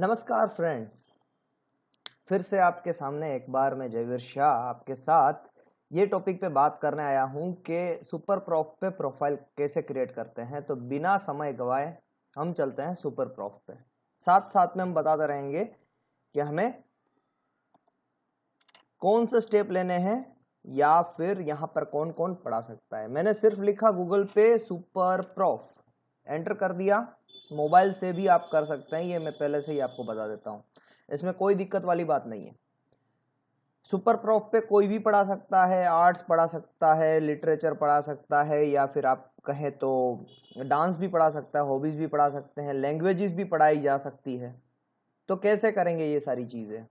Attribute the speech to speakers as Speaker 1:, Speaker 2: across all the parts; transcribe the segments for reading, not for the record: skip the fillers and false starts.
Speaker 1: नमस्कार फ्रेंड्स, फिर से आपके सामने एक बार मैं जयवीर शाह आपके साथ ये टॉपिक पे बात करने आया हूँ कि सुपर प्रॉफ पे प्रोफाइल कैसे क्रिएट करते हैं। तो बिना समय गवाए हम चलते हैं सुपर प्रॉफ पे। साथ साथ में हम बताते रहेंगे कि हमें कौन से स्टेप लेने हैं या फिर यहाँ पर कौन कौन पढ़ा सकता है। मैंने सिर्फ लिखा गूगल पे सुपर प्रॉफ, एंटर कर दिया। मोबाइल से भी आप कर सकते हैं, ये मैं पहले से ही आपको बता देता हूँ, इसमें कोई दिक्कत वाली बात नहीं है। सुपर प्रॉफ पे कोई भी पढ़ा सकता है, आर्ट्स पढ़ा सकता है, लिटरेचर पढ़ा सकता है, या फिर आप कहें तो डांस भी पढ़ा सकता है, हॉबीज भी पढ़ा सकते हैं, लैंग्वेजेस भी पढ़ाई जा सकती है। तो कैसे करेंगे ये सारी चीजें?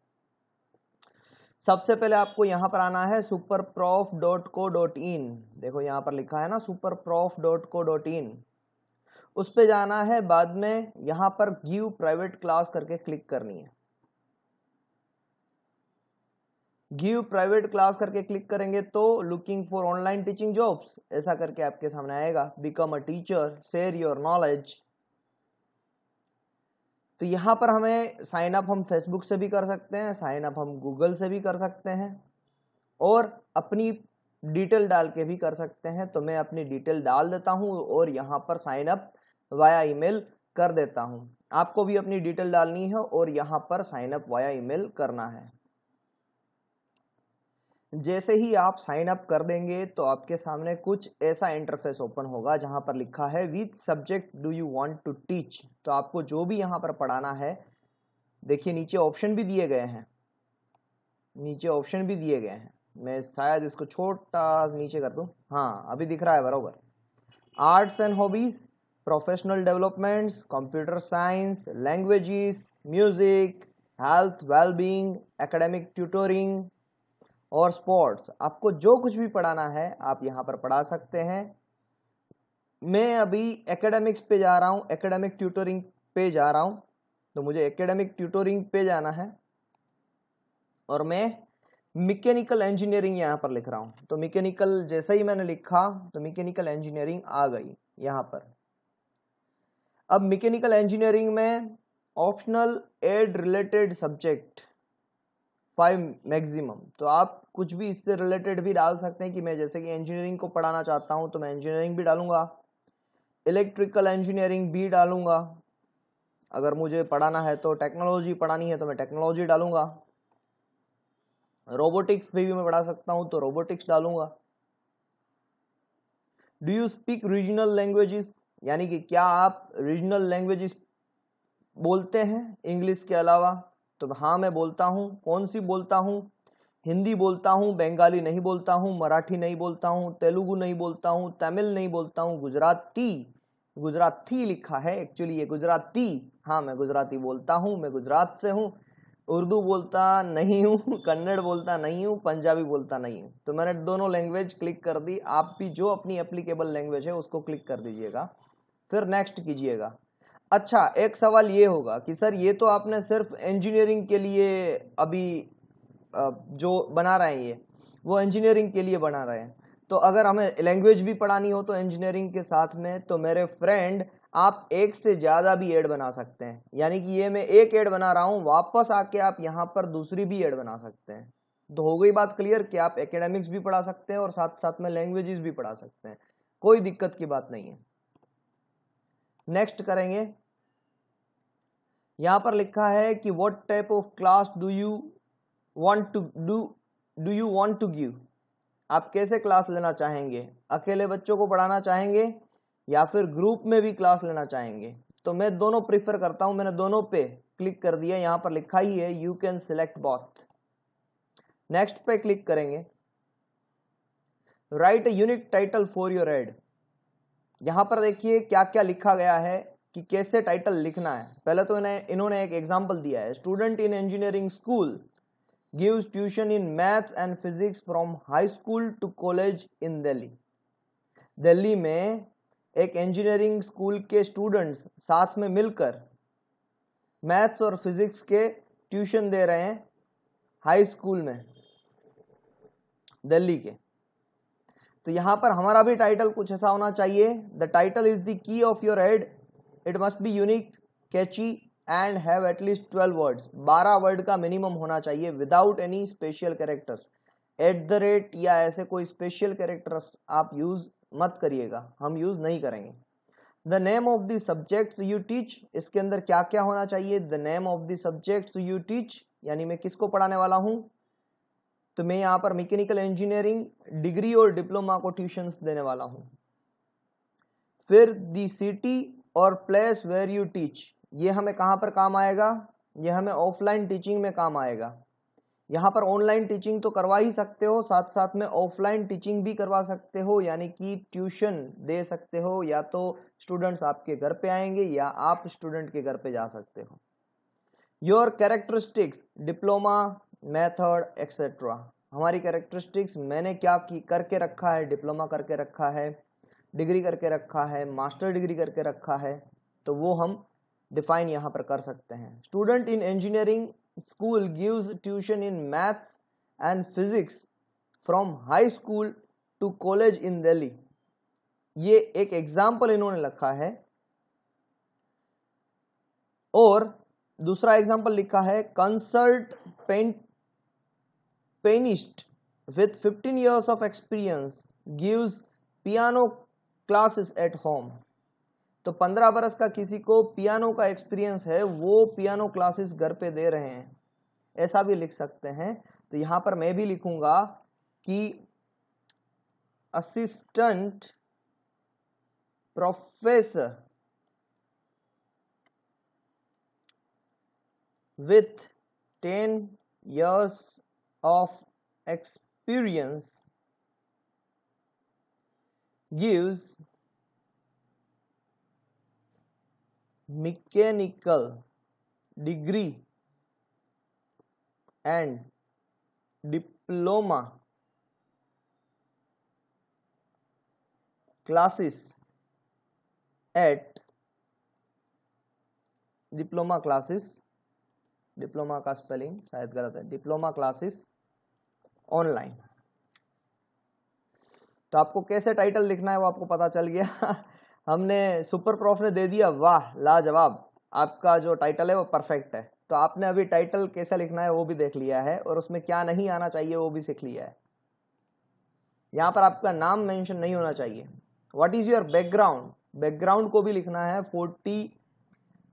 Speaker 1: सबसे पहले आपको यहाँ पर आना है superprof.co.in। देखो यहाँ पर लिखा है ना superprof.co.in, उस पे जाना है। बाद में यहाँ पर गिव प्राइवेट क्लास करके क्लिक करनी है। गिव प्राइवेट क्लास करके क्लिक करेंगे तो looking for online teaching jobs ऐसा करके आपके सामने आएगा। Become a teacher, share your knowledge. तो यहाँ पर हमें साइन अप हम फेसबुक से भी कर सकते हैं, साइन अप हम गूगल से भी कर सकते हैं, और अपनी डिटेल डाल के भी कर सकते हैं। तो मैं अपनी डिटेल डाल देता हूं और यहाँ पर साइन अप वाया ईमेल कर देता हूं। आपको भी अपनी डिटेल डालनी है और यहाँ पर साइन अप वाया ईमेल करना है। जैसे ही आप साइन अप कर देंगे तो आपके सामने कुछ ऐसा इंटरफेस ओपन होगा जहां पर लिखा है which subject do you want to teach. तो आपको जो भी यहाँ पर पढ़ाना है, देखिए नीचे ऑप्शन भी दिए गए हैं, नीचे ऑप्शन भी दिए गए हैं। मैं शायद इसको छोटा नीचे कर दूं, हाँ अभी दिख रहा है बरोबर। Arts and hobbies, professional developments, computer science, languages, music, health wellbeing, academic tutoring और स्पोर्ट्स। आपको जो कुछ भी पढ़ाना है आप यहाँ पर पढ़ा सकते हैं। मैं अभी एकेडमिक्स पे जा रहा हूँ, एकेडमिक ट्यूटरिंग पे जा रहा हूँ, तो मुझे एकेडमिक ट्यूटरिंग पे जाना है और मैं मैकेनिकल इंजीनियरिंग यहाँ पर लिख रहा हूँ। तो मैकेनिकल जैसे ही मैंने लिखा तो मैकेनिकल इंजीनियरिंग आ गई यहाँ पर। अब मैकेनिकल इंजीनियरिंग में optional add related subject 5 maximum. तो आप कुछ भी इससे रिलेटेड भी डाल सकते हैं कि मैं जैसे कि इंजीनियरिंग को पढ़ाना चाहता हूं तो मैं इंजीनियरिंग भी डालूंगा, इलेक्ट्रिकल इंजीनियरिंग भी डालूंगा। अगर मुझे पढ़ाना है तो टेक्नोलॉजी पढ़ानी है तो मैं टेक्नोलॉजी डालूंगा। रोबोटिक्स भी मैं पढ़ा सकता हूं तो रोबोटिक्स डालूंगा। Do you speak regional languages, यानी कि क्या आप रीजनल लैंग्वेजेस बोलते हैं इंग्लिश के अलावा? तो हाँ मैं बोलता हूँ। कौन सी बोलता हूँ? हिंदी बोलता हूँ, बंगाली नहीं बोलता हूँ, मराठी नहीं बोलता हूँ, तेलुगु नहीं बोलता हूँ, तमिल नहीं बोलता हूँ, गुजराती, गुजराती लिखा है एक्चुअली ये गुजराती। हाँ मैं गुजराती बोलता हूँ, मैं गुजरात से हूँ। उर्दू बोलता नहीं हूँ, कन्नड़ बोलता नहीं हूँ, पंजाबी बोलता नहीं हूँ। तो मैंने दोनों लैंग्वेज क्लिक कर दी। आप भी जो अपनी एप्लीकेबल लैंग्वेज है उसको क्लिक कर दीजिएगा, फिर नेक्स्ट कीजिएगा। अच्छा, एक सवाल ये होगा कि सर ये तो आपने सिर्फ इंजीनियरिंग के लिए अभी जो बना रहे हैं, ये वो इंजीनियरिंग के लिए बना रहे हैं। तो अगर हमें लैंग्वेज भी पढ़ानी हो तो इंजीनियरिंग के साथ में, तो मेरे फ्रेंड आप एक से ज्यादा भी ऐड बना सकते हैं। यानी कि ये मैं एक ऐड बना रहा हूं, वापस आके आप यहाँ पर दूसरी भी ऐड बना सकते हैं। तो हो गई बात क्लियर कि आप एकेडमिक्स भी पढ़ा सकते हैं और साथ साथ में लैंग्वेजेस भी पढ़ा सकते हैं, कोई दिक्कत की बात नहीं है। नेक्स्ट करेंगे। यहां पर लिखा है कि what type of class do you want to give. आप कैसे क्लास लेना चाहेंगे? अकेले बच्चों को पढ़ाना चाहेंगे या फिर ग्रुप में भी क्लास लेना चाहेंगे? तो मैं दोनों प्रीफर करता हूं। मैंने दोनों पे क्लिक कर दिया, यहां पर लिखा ही है you can select both. Next पे क्लिक करेंगे। Right a unique title for your add. यहां पर देखिए क्या क्या लिखा गया है कि कैसे टाइटल लिखना है। पहले तो इन्होंने एक एग्जाम्पल दिया है, student in engineering school gives tuition in maths and physics from high school to college in Delhi। Delhi में एक इंजीनियरिंग स्कूल के स्टूडेंट्स साथ में मिलकर मैथ्स और फिजिक्स के ट्यूशन दे रहे हैं हाई स्कूल में दिल्ली के। तो यहां पर हमारा भी टाइटल कुछ ऐसा होना चाहिए। The title is the key of your add, it must be unique, Kainchi and have at least 12 words, 12 word का मिनिमम होना चाहिए without any special characters. At the rate या ऐसे कोई स्पेशल कैरेक्टर्स आप यूज मत करिएगा, हम यूज नहीं करेंगे। The name of the subjects you teach, इसके अंदर क्या क्या होना चाहिए? The name of the subjects you teach, यानी मैं किसको पढ़ाने वाला हूं, तो मैं यहां पर मैकेनिकल इंजीनियरिंग डिग्री और डिप्लोमा को ट्यूशंस देने वाला हूं। फिर दी सिटी और प्लेस वेयर यू टीच, ये हमें कहां पर काम आएगा? ये हमें ऑफलाइन टीचिंग में काम आएगा। यहाँ पर ऑनलाइन टीचिंग तो करवा ही सकते हो, साथ साथ में ऑफलाइन टीचिंग भी करवा सकते हो, यानी कि ट्यूशन दे सकते हो, या तो स्टूडेंट्स आपके घर पे आएंगे या आप स्टूडेंट के घर पे जा सकते हो। Your characteristics, diploma, method etcetera, हमारी कैरेक्टरिस्टिक्स मैंने क्या करके रखा है, डिप्लोमा करके रखा है, डिग्री करके रखा है, मास्टर डिग्री करके रखा है, तो वो हम डिफाइन यहाँ पर कर सकते हैं। Student in engineering school gives tuition in maths and physics from high school to college in Delhi, ये एक एग्जाम्पल इन्होंने रखा है। और दूसरा एग्जाम्पल लिखा है, concert pianist with 15 years of experience gives piano classes at home, तो 15 बरस का किसी को पियानो का एक्सपीरियंस है, वो पियानो क्लासेस घर पे दे रहे हैं, ऐसा भी लिख सकते हैं। तो यहां पर मैं भी लिखूंगा कि assistant professor with 10 years of experience gives mechanical degree and diploma classes at diploma classes, diploma का स्पेलिंग शायद गलत है, डिप्लोमा क्लासेस ऑनलाइन। तो आपको कैसे टाइटल लिखना है वो आपको पता चल गया। हमने सुपर प्रॉफ ने दे दिया, वाह लाजवाब, आपका जो टाइटल है वो परफेक्ट है। तो आपने अभी टाइटल कैसे लिखना है वो भी देख लिया है, और उसमें क्या नहीं आना चाहिए वो भी सीख लिया है। यहाँ पर आपका नाम मेंशन नहीं होना चाहिए। What is your background, background को भी लिखना है 40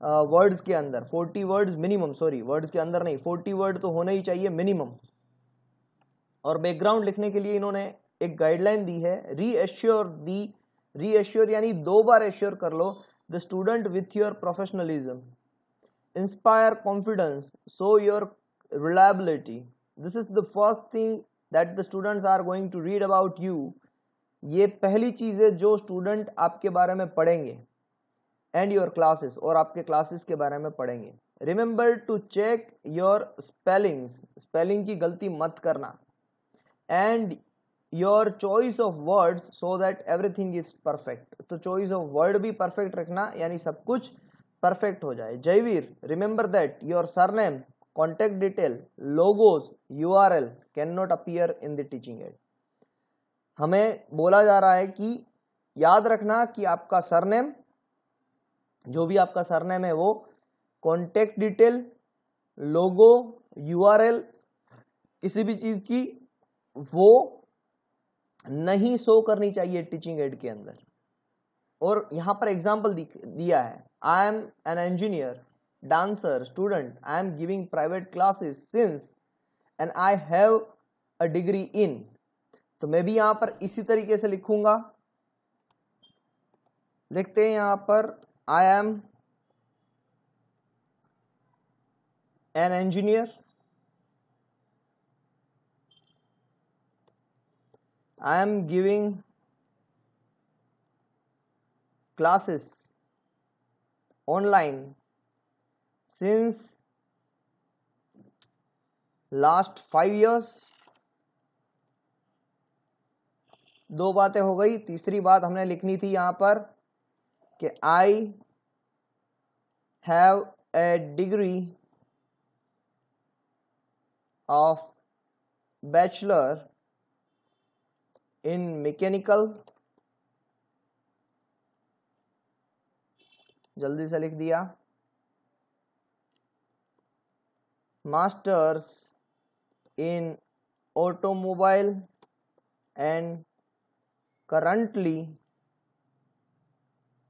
Speaker 1: वर्ड्स के अंदर, 40 वर्ड्स मिनिमम, सॉरी वर्ड्स के अंदर नहीं, 40 वर्ड तो होना ही चाहिए मिनिमम। और बैकग्राउंड लिखने के लिए इन्होंने एक गाइडलाइन दी है, रीएश्योर यानी 2 बार एश्योर कर लो the student with your professionalism, inspire confidence, show your reliability, this is the first thing that the students are going to read about you, ये पहली चीज है जो स्टूडेंट आपके बारे में पढ़ेंगे, एंड योर क्लासेस, और आपके क्लासेस के बारे में पढ़ेंगे। Remember to check your spellings, spelling की गलती मत करना, and your choice of words so that everything is perfect, तो चॉइस ऑफ वर्ड भी परफेक्ट रखना, यानी सब कुछ परफेक्ट हो जाए। Jaiveer, remember that your surname, contact detail, logos, URL can not appear in the teaching aid. हमें बोला जा रहा है कि याद रखना कि आपका सरनेम, जो भी आपका सरनेम है वो, कॉन्टेक्ट डिटेल, लोगो, यूआरएल, किसी भी चीज की वो नहीं शो करनी चाहिए टीचिंग एड के अंदर। और यहां पर एग्जांपल दिया है, आई am an engineer, dancer, student, I am giving private classes since and I have a degree in, तो मैं भी यहां पर इसी तरीके से लिखूंगा। लिखते हैं यहां पर, I am an engineer, I am giving classes online since last 5 years। 2 बातें हो गई, तीसरी बात हमने लिखनी थी यहां पर कि I have a degree of bachelor in mechanical, जल्दी से लिख दिया, masters in automobile and currently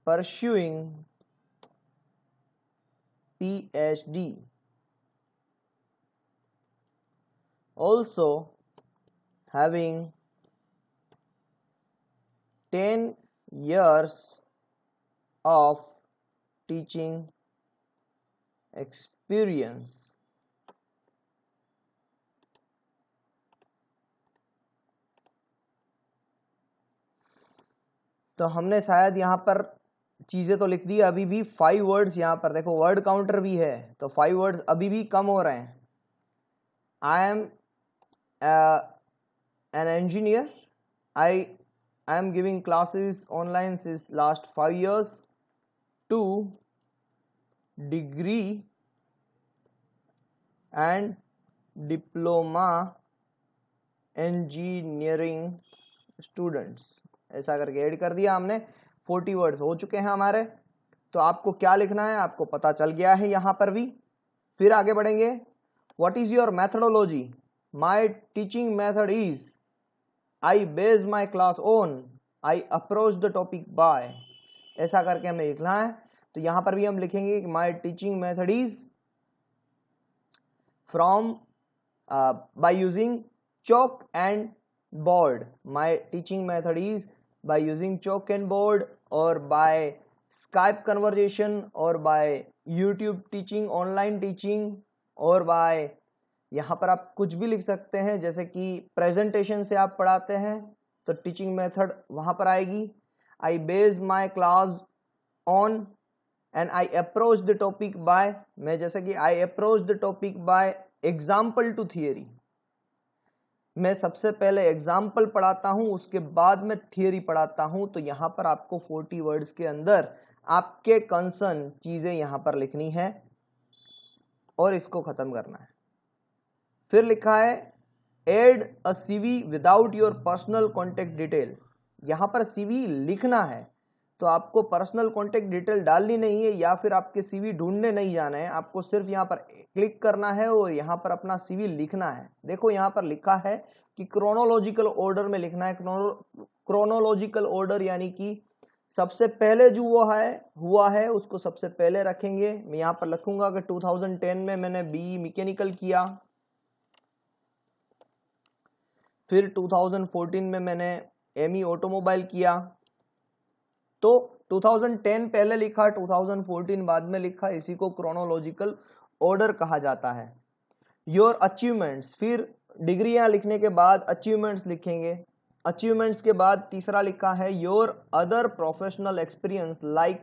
Speaker 1: pursuing PhD. Also having 10 years of teaching experience. तो हमने शायद यहाँ पर चीजें तो लिख दी, अभी भी 5 वर्ड्स यहाँ पर देखो, वर्ड काउंटर भी है तो 5 वर्ड्स अभी भी कम हो रहे हैं. I am an engineer. I am giving classes online since last 5 years. 2 degree and diploma engineering students. ऐसा करके ऐड कर दिया हमने. 40 वर्ड्स हो चुके हैं हमारे. तो आपको क्या लिखना है आपको पता चल गया है यहां पर भी. फिर आगे बढ़ेंगे. What is your methodology? My teaching method is I base my class on, I approach the topic by. ऐसा करके हमें लिखना है. तो यहां पर भी हम लिखेंगे कि my teaching method is from by using chalk and board. My teaching method is by using chalk and board or by Skype conversation or by YouTube teaching, online teaching और by यहाँ पर आप कुछ भी लिख सकते हैं. जैसे कि प्रेजेंटेशन से आप पढ़ाते हैं तो टीचिंग मेथड वहां पर आएगी. I base my class on and I approach the topic by. मैं जैसे कि I approach the topic by example to theory. मैं सबसे पहले एग्जाम्पल पढ़ाता हूं उसके बाद में थियरी पढ़ाता हूं. तो यहां पर आपको 40 वर्ड्स के अंदर आपके कंसर्न चीजें यहां पर लिखनी है और इसको खत्म करना है. फिर लिखा है add a CV without your personal contact detail. यहां पर सीवी लिखना है तो आपको पर्सनल कॉन्टेक्ट डिटेल डालनी नहीं है या फिर आपके सीवी ढूंढने नहीं जाना है. आपको सिर्फ यहां पर क्लिक करना है और यहां पर अपना सीवी लिखना है. देखो यहां पर लिखा है कि क्रोनोलॉजिकल ऑर्डर में लिखना है. क्रोनोलॉजिकल ऑर्डर यानी कि सबसे पहले जो हुआ है उसको सबसे पहले रखेंगे. मैं यहां पर लिखूंगा कि 2010 में मैंने बीई मैकेनिकल किया. फिर 2014 में मैंने एमई ऑटोमोबाइल किया. तो 2010 पहले लिखा, 2014 बाद में लिखा. इसी को क्रोनोलॉजिकल ऑर्डर कहा जाता है. योर अचीवमेंट्स, फिर डिग्रियां लिखने के बाद अचीवमेंट्स लिखेंगे. अचीवमेंट्स के बाद तीसरा लिखा है your other professional experience like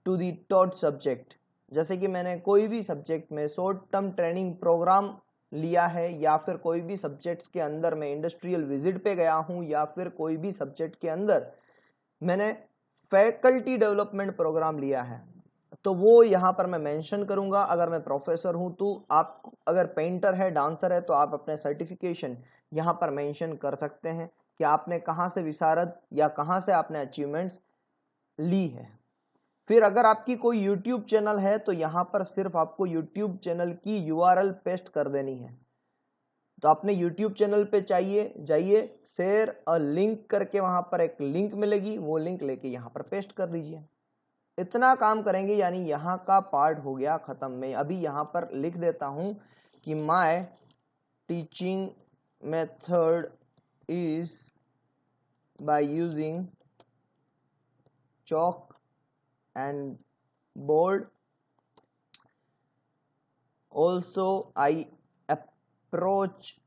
Speaker 1: to the taught subject. जैसे कि मैंने कोई भी सब्जेक्ट में शॉर्ट टर्म ट्रेनिंग प्रोग्राम लिया है या फिर कोई भी सब्जेक्ट्स के अंदर मैं इंडस्ट्रियल विजिट पे गया हूं या फिर कोई भी सब्जेक्ट के अंदर मैंने फैकल्टी डेवलपमेंट प्रोग्राम लिया है तो वो यहां पर मैं मेंशन करूंगा. अगर मैं प्रोफेसर हूं तो आप अगर पेंटर है, डांसर है तो आप अपने सर्टिफिकेशन यहां पर मेंशन कर सकते हैं कि आपने कहां से विशारद या कहां से आपने अचीवमेंट्स ली है. फिर अगर आपकी कोई YouTube चैनल है तो यहां पर सिर्फ आपको YouTube चैनल की URL पेस्ट कर देनी है. तो अपने YouTube चैनल पे जाइए शेयर अ लिंक करके वहां पर एक लिंक मिलेगी, वो लिंक लेके यहां पर पेस्ट कर दीजिए. इतना काम करेंगे यानी यहाँ का पार्ट हो गया खत्म. मैं अभी यहाँ पर लिख देता हूं कि my teaching method is by using chalk and board. Also I approach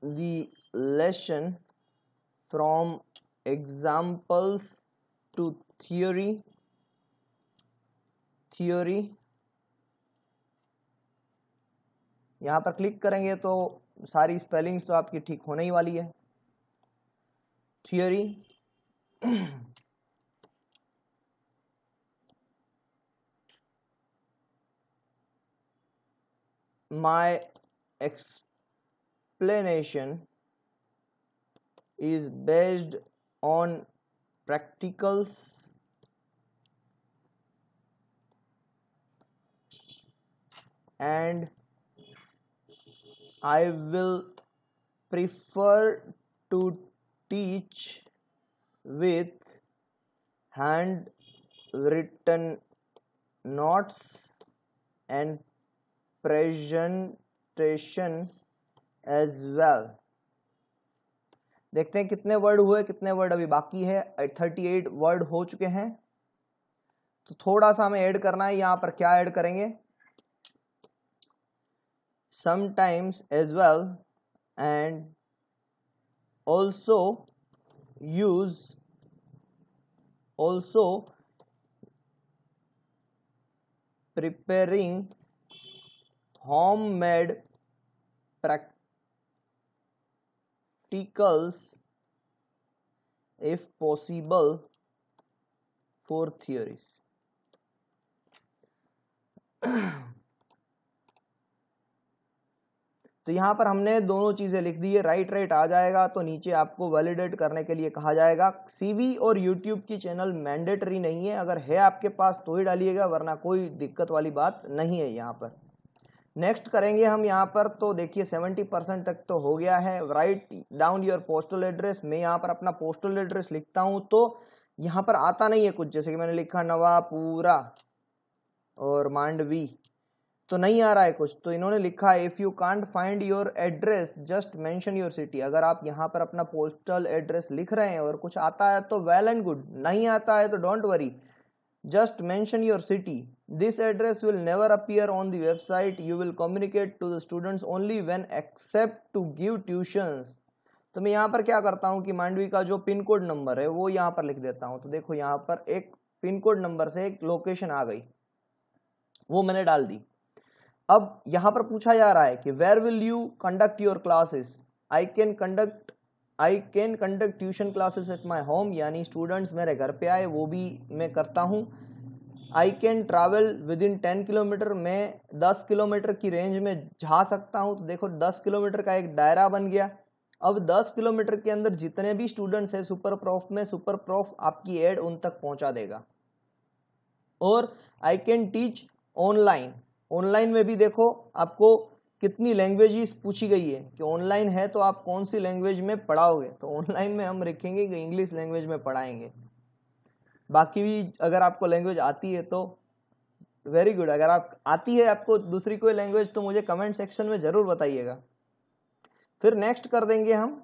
Speaker 1: the lesson from examples to theory. यहां पर क्लिक करेंगे तो सारी स्पेलिंग्स तो आपकी ठीक होने ही वाली है. Theory my explanation is based on practicals and I will prefer to teach with handwritten notes and presentation as well. देखते हैं कितने वर्ड हुए, कितने वर्ड अभी बाकी है। 38 वर्ड हो चुके हैं, तो थोड़ा सा हमें ऐड करना है। यहां पर क्या ऐड करेंगे? sometimes as well and also preparing homemade practicals if possible for theories. तो यहां पर हमने दोनों चीजें लिख दी है। राइट आ जाएगा तो नीचे आपको वैलिडेट करने के लिए कहा जाएगा। सीवी और यूट्यूब की चैनल मैंडेटरी नहीं है, अगर है आपके पास तो ही डालिएगा, वरना कोई दिक्कत वाली बात नहीं है। यहाँ पर नेक्स्ट करेंगे हम। यहाँ पर तो देखिए 70% तक तो हो गया है। Write down your postal address. मैं यहाँ पर अपना पोस्टल एड्रेस लिखता हूं तो यहाँ पर आता नहीं है कुछ, जैसे कि मैंने लिखा नवापुरा और मांडवी, तो नहीं आ रहा है कुछ। तो इन्होंने लिखा है if you can't find your address just mention your city. अगर आप यहाँ पर अपना पोस्टल एड्रेस लिख रहे हैं और कुछ आता है तो वेल एंड गुड, नहीं आता है तो don't worry, just mention your city. This address will never appear on the website, you will communicate to the students only when except to give tuitions. तो मैं यहाँ पर क्या करता हूँ कि मांडवी का जो पिन कोड नंबर है वो यहाँ पर लिख देता हूँ। तो देखो यहाँ पर एक पिन कोड नंबर से एक लोकेशन आ गई, वो मैंने डाल दी। अब यहां पर पूछा जा रहा है कि where will you conduct your classes? I can conduct tuition classes at my home, यानी स्टूडेंट्स मेरे घर पे आए वो भी मैं करता हूं। I can travel within 10 kilometre, मैं 10 किलोमीटर की रेंज में जा सकता हूं। तो देखो 10 किलोमीटर का एक दायरा बन गया। अब 10 किलोमीटर के अंदर जितने भी स्टूडेंट्स हैं सुपर प्रॉफ में, सुपर प्रॉफ आपकी एड उन तक पहुंचा देगा। और I can teach online, online में भी देखो आपको कितनी लैंग्वेजेस पूछी गई है कि ऑनलाइन है तो आप कौन सी लैंग्वेज में पढ़ाओगे। तो ऑनलाइन में हम लिखेंगे कि इंग्लिश लैंग्वेज में पढ़ाएंगे। बाकी भी अगर आपको लैंग्वेज आती है तो वेरी गुड, अगर आप आती है आपको दूसरी कोई लैंग्वेज तो मुझे कमेंट सेक्शन में जरूर बताइएगा। फिर नेक्स्ट कर देंगे हम।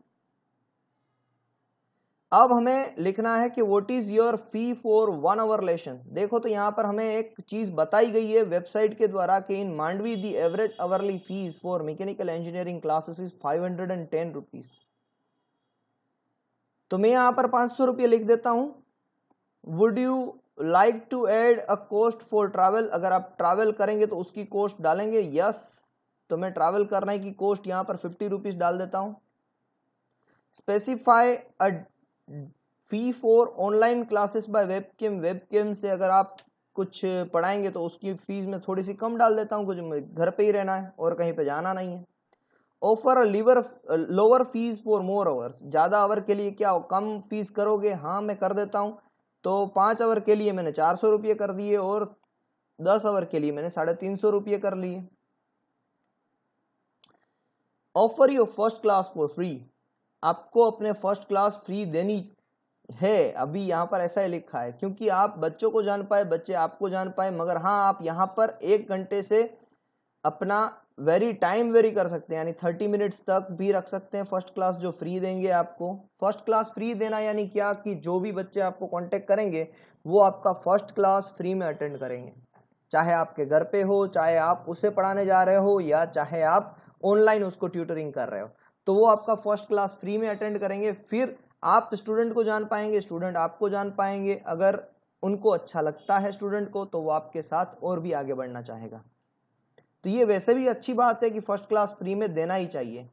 Speaker 1: अब हमें लिखना है कि what is your fee for 1 hour lesson. देखो तो यहाँ पर हमें एक चीज बताई गई है वेबसाइट के द्वारा कि in Mandvi the average hourly fees for mechanical engineering classes is 510 rupees. तो मैं यहाँ पर 500 रुपये लिख देता हूं। Would you like to add a cost for travel? अगर आप ट्रैवल करेंगे तो उसकी कॉस्ट डालेंगे। यस, तो मैं ट्रैवल करने की कॉस्ट यहाँ पर 50 रुपीज डाल देता हूं। Specify a fee for online classes bye webcam, webcam से अगर आप कुछ पढ़ाएंगे तो उसकी फीस में थोड़ी सी कम डाल देता हूं, कुछ घर पे ही रहना है और कहीं पे जाना नहीं है। Offer a lower fees for more hours, ज्यादा आवर के लिए क्या कम फीस करोगे? हाँ मैं कर देता हूं। तो 5 आवर के लिए मैंने 400 रुपये कर दिए और 10 आवर के लिए मैंने 350 रुपये कर लिए। Offer your first class for free, आपको अपने फर्स्ट क्लास फ्री देनी है। अभी यहाँ पर ऐसा ही लिखा है क्योंकि आप बच्चों को जान पाए, बच्चे आपको जान पाए। मगर हाँ आप यहाँ पर 1 घंटे से अपना टाइम वेरी कर सकते हैं, यानी 30 मिनट्स तक भी रख सकते हैं फर्स्ट क्लास जो फ्री देंगे आपको। फर्स्ट क्लास फ्री देना यानी क्या कि जो भी बच्चे आपको कांटेक्ट करेंगे वो आपका फर्स्ट क्लास फ्री में अटेंड करेंगे, चाहे आपके घर पे हो, चाहे आप उसे पढ़ाने जा रहे हो या चाहे आप ऑनलाइन उसको ट्यूटरिंग कर रहे हो, तो वो आपका फर्स्ट क्लास फ्री में अटेंड करेंगे। फिर आप स्टूडेंट को जान पाएंगे, स्टूडेंट आपको जान पाएंगे। अगर उनको अच्छा लगता है स्टूडेंट को तो वो आपके साथ और भी आगे बढ़ना चाहेगा। तो ये वैसे भी अच्छी बात है कि फर्स्ट क्लास फ्री में देना ही चाहिए।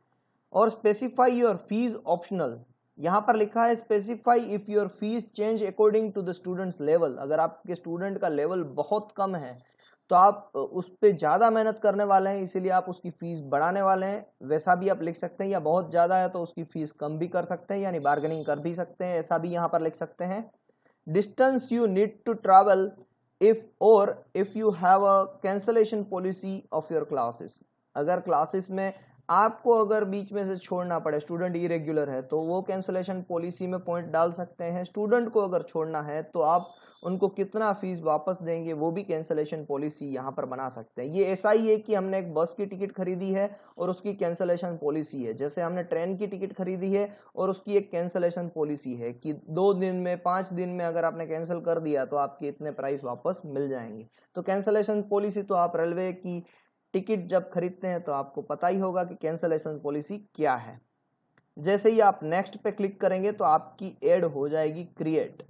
Speaker 1: और स्पेसिफाई योर फीस ऑप्शनल, यहाँ पर लिखा है specify if your fees change according to the students level. अगर आपके स्टूडेंट का लेवल बहुत कम है तो आप उस पर ज्यादा मेहनत करने वाले हैं, इसीलिए आप उसकी फीस बढ़ाने वाले हैं, वैसा भी आप लिख सकते हैं। या बहुत ज्यादा है तो उसकी फीस कम भी कर सकते हैं, यानी बार्गेनिंग कर भी सकते हैं, ऐसा भी यहाँ पर लिख सकते हैं। Distance you need to travel if you have a cancellation policy of your classes, अगर क्लासेस में आपको अगर बीच में से छोड़ना पड़े, स्टूडेंट इरेगुलर है तो वो कैंसलेशन पॉलिसी में पॉइंट डाल सकते हैं। स्टूडेंट को अगर छोड़ना है तो आप उनको कितना फीस वापस देंगे वो भी कैंसलेशन पॉलिसी यहाँ पर बना सकते हैं। ये ऐसा ही है कि हमने एक बस की टिकट खरीदी है और उसकी कैंसलेशन पॉलिसी है, जैसे हमने ट्रेन की टिकट खरीदी है और उसकी एक कैंसलेशन पॉलिसी है कि 2 दिन में 5 दिन में अगर आपने कैंसिल कर दिया तो आपके इतने प्राइस वापस मिल जाएंगे। तो कैंसलेशन पॉलिसी तो आप रेलवे की टिकट जब खरीदते हैं तो आपको पता ही होगा कि कैंसलेशन पॉलिसी क्या है। जैसे ही आप नेक्स्ट पे क्लिक करेंगे तो आपकी ऐड हो जाएगी क्रिएट।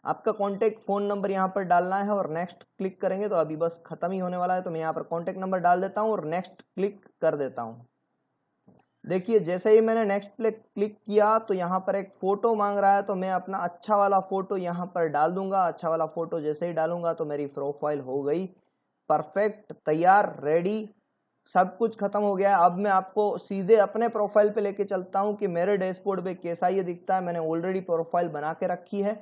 Speaker 1: आपका कॉन्टेक्ट फोन नंबर यहाँ पर डालना है और नेक्स्ट क्लिक करेंगे तो अभी बस खत्म ही होने वाला है। तो मैं यहाँ पर कॉन्टेक्ट नंबर डाल देता हूँ और नेक्स्ट क्लिक कर देता हूँ। देखिए जैसे ही मैंने नेक्स्ट पे क्लिक किया तो यहाँ पर एक फोटो मांग रहा है, तो मैं अपना अच्छा वाला फोटो यहाँ पर डाल दूंगा। अच्छा वाला फोटो जैसे ही डालूंगा तो मेरी प्रोफाइल हो गई परफेक्ट, तैयार, रेडी, सब कुछ खत्म हो गया। अब मैं आपको सीधे अपने प्रोफाइल पे लेके चलता हूँ कि मेरे डैशबोर्ड पे कैसा ये दिखता है। मैंने ऑलरेडी प्रोफाइल बना के रखी है,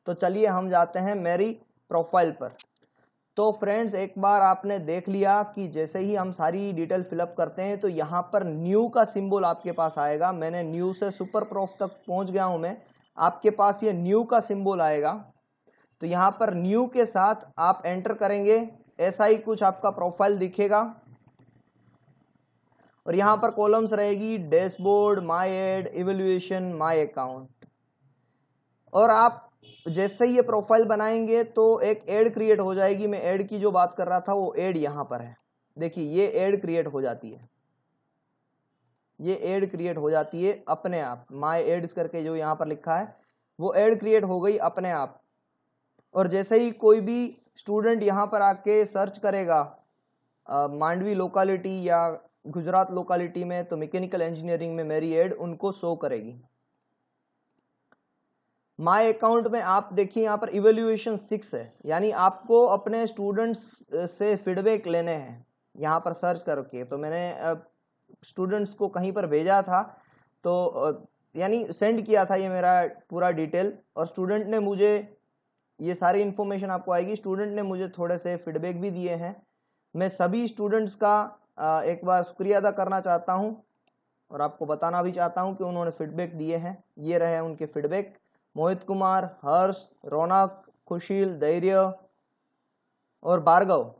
Speaker 1: तो चलिए हम जाते हैं मेरी प्रोफाइल पर। तो फ्रेंड्स एक बार आपने देख लिया कि जैसे ही हम सारी डिटेल फिलअप करते हैं तो यहाँ पर न्यू का सिंबल आपके पास आएगा। मैंने न्यू से सुपर प्रोफ तक पहुंच गया हूं मैं, आपके पास ये न्यू का सिंबल आएगा। तो यहाँ पर न्यू के साथ आप एंटर करेंगे, ऐसा ही कुछ आपका प्रोफाइल दिखेगा और यहाँ पर कॉलम्स रहेगी dashboard, my add, evaluation, my account. और आप जैसे ही ये प्रोफाइल बनाएंगे तो एक एड क्रिएट हो जाएगी। मैं एड की जो बात कर रहा था वो एड यहाँ पर है। देखिए ये एड क्रिएट हो जाती है, ये एड क्रिएट हो जाती है अपने आप। माय एड्स करके जो यहाँ पर लिखा है वो एड क्रिएट हो गई अपने आप। और जैसे ही कोई भी स्टूडेंट यहाँ पर आके सर्च करेगा मांडवी लोकालिटी या गुजरात लोकालिटी में, तो मैकेनिकल इंजीनियरिंग में मेरी एड उनको शो करेगी। माय अकाउंट में आप देखिए यहाँ पर इवैल्यूएशन 6 है, यानी आपको अपने स्टूडेंट्स से फीडबैक लेने हैं यहाँ पर सर्च करके। तो मैंने स्टूडेंट्स को कहीं पर भेजा था, तो यानी सेंड किया था ये मेरा पूरा डिटेल, और स्टूडेंट ने मुझे ये सारी इन्फॉर्मेशन आपको आएगी। स्टूडेंट ने मुझे थोड़े से फीडबैक भी दिए हैं। मैं सभी स्टूडेंट्स का एक बार शुक्रिया अदा करना चाहता हूँ और आपको बताना भी चाहता हूँ कि उन्होंने फीडबैक दिए हैं। ये रहे उनके फीडबैक, मोहित कुमार, हर्ष, रौनक, खुशील, धैर्य और भार्गव।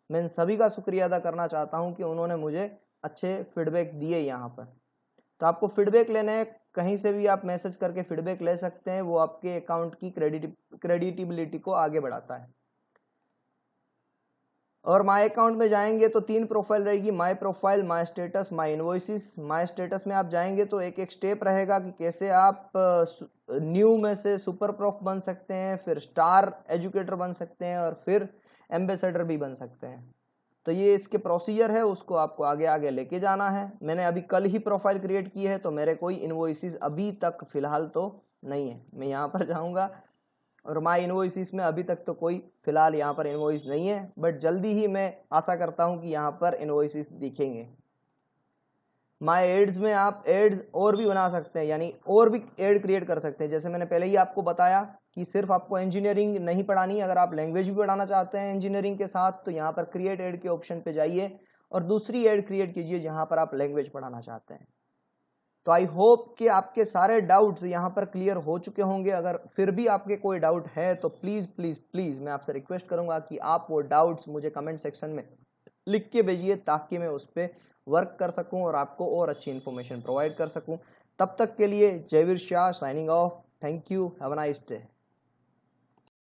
Speaker 1: मैं इन सभी का शुक्रिया अदा करना चाहता हूं कि उन्होंने मुझे अच्छे फीडबैक दिए यहाँ पर। तो आपको फीडबैक लेने कहीं से भी आप मैसेज करके फीडबैक ले सकते हैं, वो आपके अकाउंट की क्रेडिटेबिलिटी को आगे बढ़ाता है। और माय अकाउंट में जाएंगे तो 3 प्रोफाइल रहेगी, my profile, my status, my invoices. My status में आप जाएंगे तो एक एक स्टेप रहेगा कि कैसे आप न्यू में से सुपर प्रोफ बन सकते हैं, फिर स्टार एजुकेटर बन सकते हैं और फिर एम्बेसडर भी बन सकते हैं। तो ये इसके प्रोसीजर है, उसको आपको आगे आगे लेके जाना है। मैंने अभी कल ही प्रोफाइल क्रिएट की है, तो मेरे कोई इनवॉइसेस अभी तक फिलहाल तो नहीं है। मैं यहाँ पर जाऊँगा और माय इनवॉइसेस में अभी तक तो कोई फिलहाल यहाँ पर इनवॉइस नहीं है, बट जल्दी ही मैं आशा करता हूँ कि यहाँ पर इनवॉइसेस दिखेंगे। माय एड्स में आप एड्स और भी बना सकते हैं, यानी और भी एड क्रिएट कर सकते हैं। जैसे मैंने पहले ही आपको बताया कि सिर्फ आपको इंजीनियरिंग नहीं पढ़ानी, अगर आप लैंग्वेज भी पढ़ाना चाहते हैं इंजीनियरिंग के साथ तो यहाँ पर क्रिएट एड के ऑप्शन पे जाइए और दूसरी एड क्रिएट कीजिए जहाँ पर आप लैंग्वेज पढ़ाना चाहते हैं। तो आई होप कि आपके सारे डाउट्स यहाँ पर क्लियर हो चुके होंगे। अगर फिर भी आपके कोई डाउट है तो प्लीज प्लीज प्लीज मैं आपसे रिक्वेस्ट करूंगा कि आप वो डाउट्स मुझे कमेंट सेक्शन में लिख के भेजिए, ताकि मैं उस पर वर्क कर सकूं और आपको और अच्छी इन्फॉर्मेशन प्रोवाइड कर सकूं। तब तक के लिए Jaiveer Shah signing off. Thank you, have a nice day.